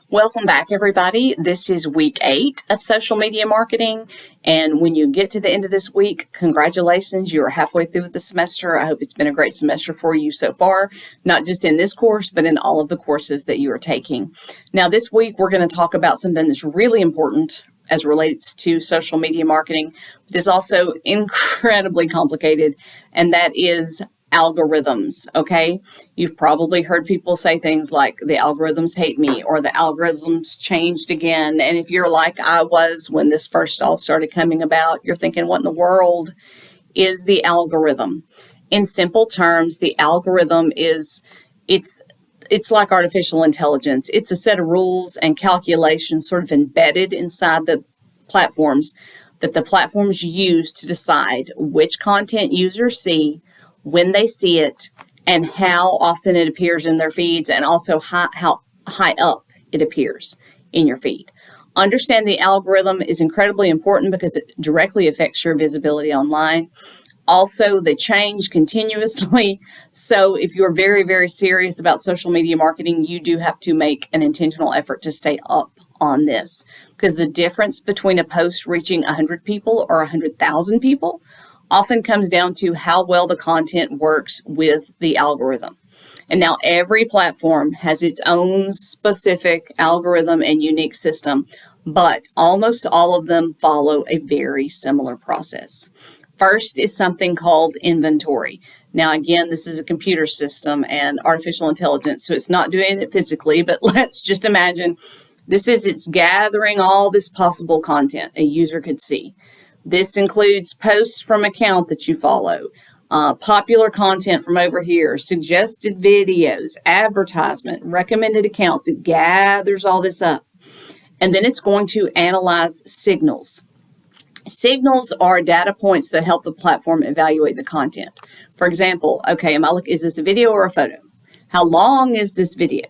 Welcome back, everybody. This is week 8 of social media marketing. And when you get to the end of this week, congratulations, you are halfway through the semester. I hope it's been a great semester for you so far, not just in this course, but in all of the courses that you are taking. Now, this week, we're going to talk about something that's really important as relates to social media marketing, but is also incredibly complicated, and that is algorithms. Okay, you've probably heard people say things like the algorithms hate me or the algorithms changed again. And if you're like I was when this first all started coming about, you're thinking, what in the world is the algorithm? In simple terms, the algorithm is it's like artificial intelligence. It's a set of rules and calculations sort of embedded inside the platforms that the platforms use to decide which content users see, when they see it, and how often it appears in their feeds, and also how high up it appears in your feed. Understand the algorithm is incredibly important because it directly affects your visibility online. Also, they change continuously. So if you're very, very serious about social media marketing, you do have to make an intentional effort to stay up on this, because the difference between a post reaching 100 people or 100,000 people often comes down to how well the content works with the algorithm. And now every platform has its own specific algorithm and unique system, but almost all of them follow a very similar process. First is something called inventory. Now, again, this is a computer system and artificial intelligence, so it's not doing it physically, but let's just imagine it's gathering all this possible content a user could see. This includes posts from account that you follow, popular content from over here, suggested videos, advertisement, recommended accounts. It gathers all this up. And then it's going to analyze signals. Signals are data points that help the platform evaluate the content. For example, okay, is this a video or a photo? How long is this video?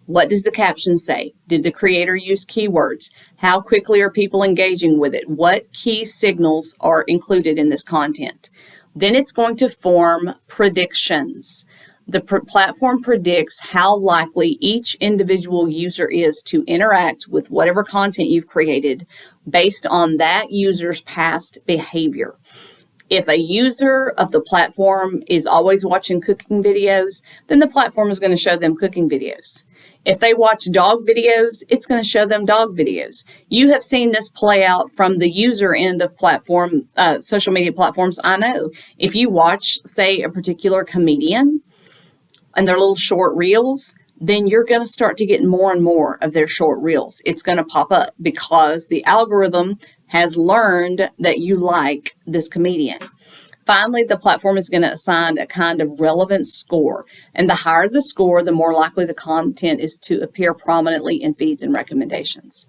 What does the caption say? Did the creator use keywords? How quickly are people engaging with it? What key signals are included in this content? Then it's going to form predictions. The platform predicts how likely each individual user is to interact with whatever content you've created based on that user's past behavior. If a user of the platform is always watching cooking videos, then the platform is going to show them cooking videos. If they watch dog videos, it's going to show them dog videos. You have seen this play out from the user end of social media platforms. I know. If you watch, say, a particular comedian and their little short reels, then you're going to start to get more and more of their short reels. It's going to pop up because the algorithm has learned that you like this comedian. Finally, the platform is going to assign a kind of relevance score. And the higher the score, the more likely the content is to appear prominently in feeds and recommendations.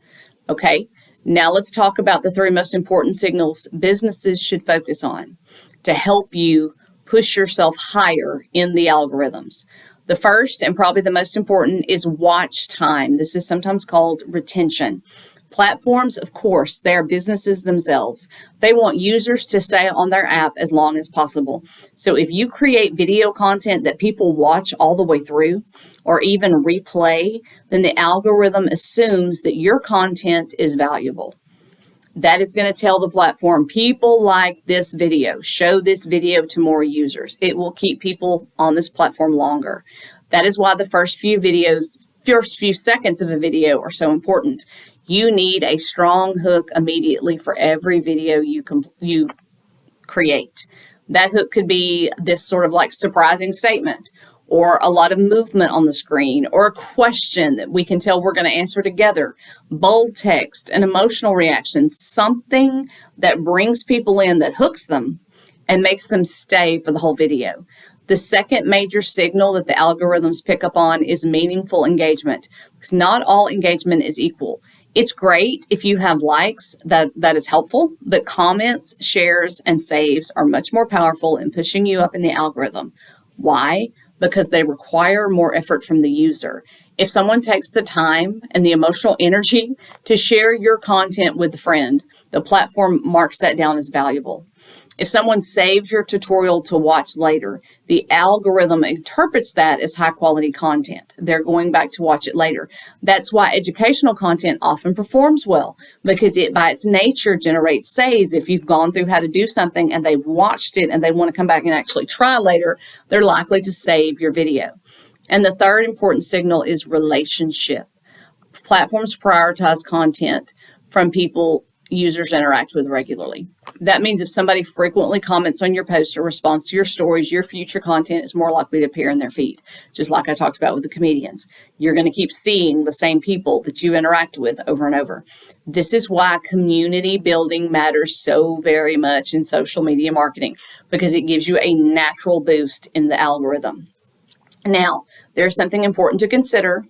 Okay, now let's talk about the 3 most important signals businesses should focus on to help you push yourself higher in the algorithms. The first and probably the most important is watch time. This is sometimes called retention. Platforms, of course, they are businesses themselves. They want users to stay on their app as long as possible. So if you create video content that people watch all the way through or even replay, then the algorithm assumes that your content is valuable. That is going to tell the platform, people like this video, show this video to more users. It will keep people on this platform longer. That is why the first few seconds of a video are so important. You need a strong hook immediately for every video you create. That hook could be this sort of like surprising statement, or a lot of movement on the screen, or a question that we can tell we're going to answer together, bold text, an emotional reaction, something that brings people in, that hooks them and makes them stay for the whole video. The second major signal that the algorithms pick up on is meaningful engagement, because not all engagement is equal. It's great if you have likes, that is helpful, but comments, shares, and saves are much more powerful in pushing you up in the algorithm. Why? Because they require more effort from the user. If someone takes the time and the emotional energy to share your content with a friend, the platform marks that down as valuable. If someone saves your tutorial to watch later, the algorithm interprets that as high quality content. They're going back to watch it later. That's why educational content often performs well, because it by its nature generates saves. If you've gone through how to do something and they've watched it and they want to come back and actually try later, they're likely to save your video. And the third important signal is relationship. Platforms prioritize content from people users interact with regularly. That means if somebody frequently comments on your post or responds to your stories, your future content is more likely to appear in their feed. Just like I talked about with the comedians. You're going to keep seeing the same people that you interact with over and over. This is why community building matters so very much in social media marketing, because it gives you a natural boost in the algorithm. Now, there's something important to consider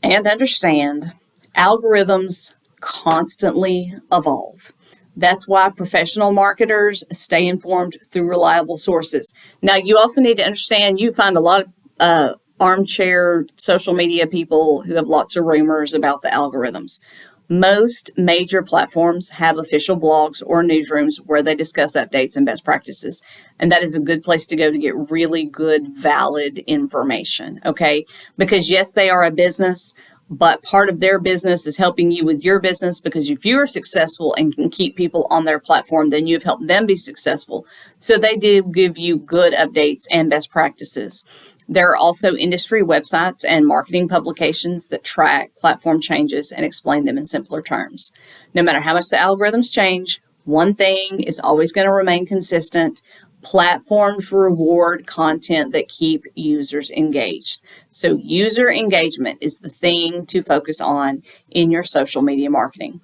and understand. Algorithms constantly evolve. That's why professional marketers stay informed through reliable sources. Now, you also need to understand, you find a lot of armchair social media people who have lots of rumors about the algorithms. Most major platforms have official blogs or newsrooms where they discuss updates and best practices. And that is a good place to go to get really good, valid information, okay? Because yes, they are a business, but part of their business is helping you with your business, because if you are successful and can keep people on their platform, then you've helped them be successful. So they do give you good updates and best practices. There are also industry websites and marketing publications that track platform changes and explain them in simpler terms. No matter how much the algorithms change, one thing is always going to remain consistent. Platforms reward content that keep users engaged. So user engagement is the thing to focus on in your social media marketing.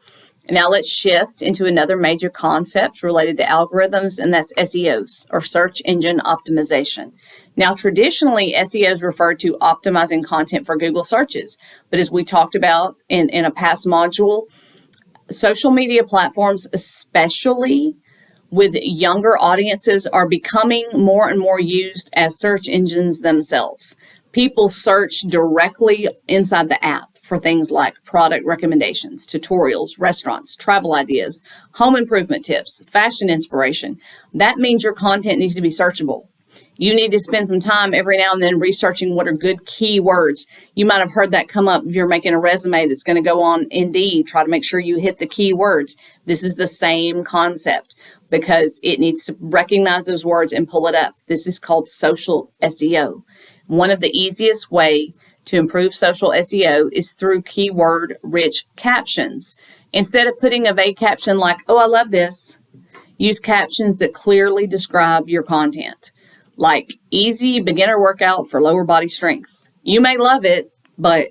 Now let's shift into another major concept related to algorithms, and that's SEOs, or search engine optimization. Now, traditionally, SEO is referred to optimizing content for Google searches. But as we talked about in a past module, social media platforms, especially with younger audiences, are becoming more and more used as search engines themselves. People search directly inside the app for things like product recommendations, tutorials, restaurants, travel ideas, home improvement tips, fashion inspiration. That means your content needs to be searchable. You need to spend some time every now and then researching what are good keywords. You might have heard that come up if you're making a resume that's going to go on Indeed. Try to make sure you hit the keywords. This is the same concept, because it needs to recognize those words and pull it up. This is called social SEO. One of the easiest way to improve social SEO is through keyword-rich captions. Instead of putting a vague caption like, "Oh, I love this," use captions that clearly describe your content. Like, easy beginner workout for lower body strength. You may love it, but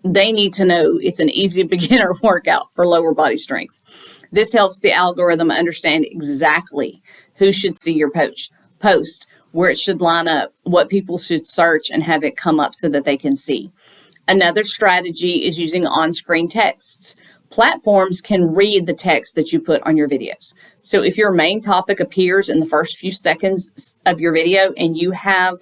they need to know it's an easy beginner workout for lower body strength. This helps the algorithm understand exactly who should see your post, where it should line up, what people should search, and have it come up so that they can see. Another strategy is using on-screen texts. Platforms can read the text that you put on your videos. So if your main topic appears in the first few seconds of your video and you have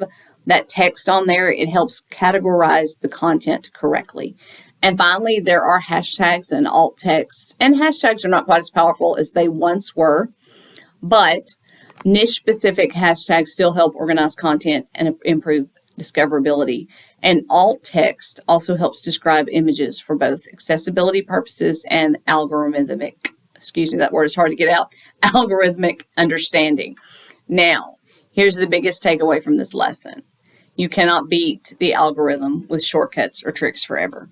that text on there, it helps categorize the content correctly. And finally, there are hashtags and alt texts. And hashtags are not quite as powerful as they once were, but niche-specific hashtags still help organize content and improve discoverability. And alt text also helps describe images for both accessibility purposes and algorithmic, that word is hard to get out, algorithmic understanding. Now, here's the biggest takeaway from this lesson. You cannot beat the algorithm with shortcuts or tricks forever.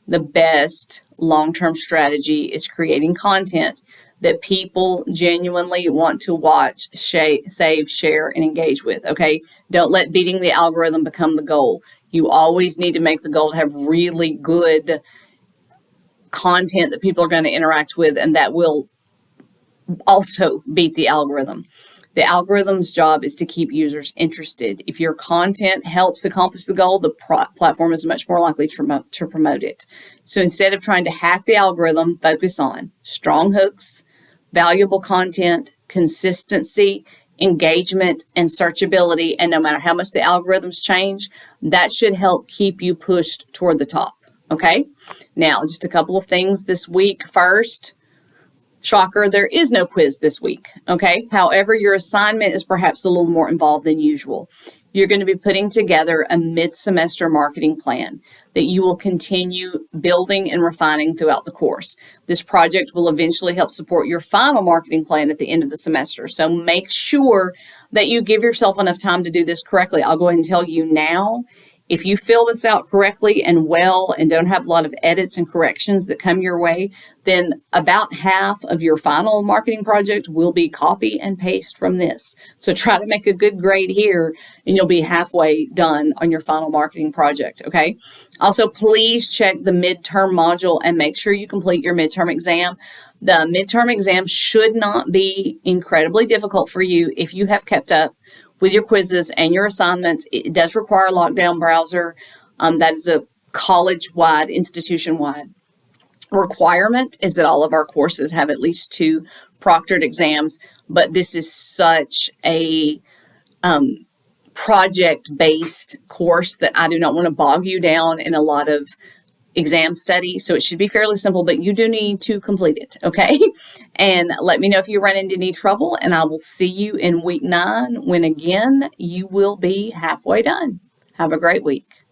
The best long-term strategy is creating content that people genuinely want to watch, save, share, and engage with, okay? Don't let beating the algorithm become the goal. You always need to make the goal to have really good content that people are going to interact with, and that will also beat the algorithm. The algorithm's job is to keep users interested. If your content helps accomplish the goal, the platform is much more likely to promote it. So instead of trying to hack the algorithm, focus on strong hooks, valuable content, consistency, engagement, and searchability. And no matter how much the algorithms change, that should help keep you pushed toward the top. Okay? Now, just a couple of things this week. First, Shocker, there is no quiz this week, okay? However, your assignment is perhaps a little more involved than usual. You're going to be putting together a mid-semester marketing plan that you will continue building and refining throughout the course. This project will eventually help support your final marketing plan at the end of the semester. So make sure that you give yourself enough time to do this correctly. I'll go ahead and tell you now, if you fill this out correctly and well and don't have a lot of edits and corrections that come your way, then about half of your final marketing project will be copy and paste from this. So try to make a good grade here and you'll be halfway done on your final marketing project, okay? Also, please check the midterm module and make sure you complete your midterm exam. The midterm exam should not be incredibly difficult for you if you have kept up with your quizzes and your assignments. It does require a lockdown browser. That is a college-wide, institution-wide requirement, is that all of our courses have at least 2 proctored exams, but this is such a project-based course that I do not want to bog you down in a lot of exam study, so it should be fairly simple, but you do need to complete it, okay? And let me know if you run into any trouble, and I will see you in week 9 when, again, you will be halfway done. Have a great week.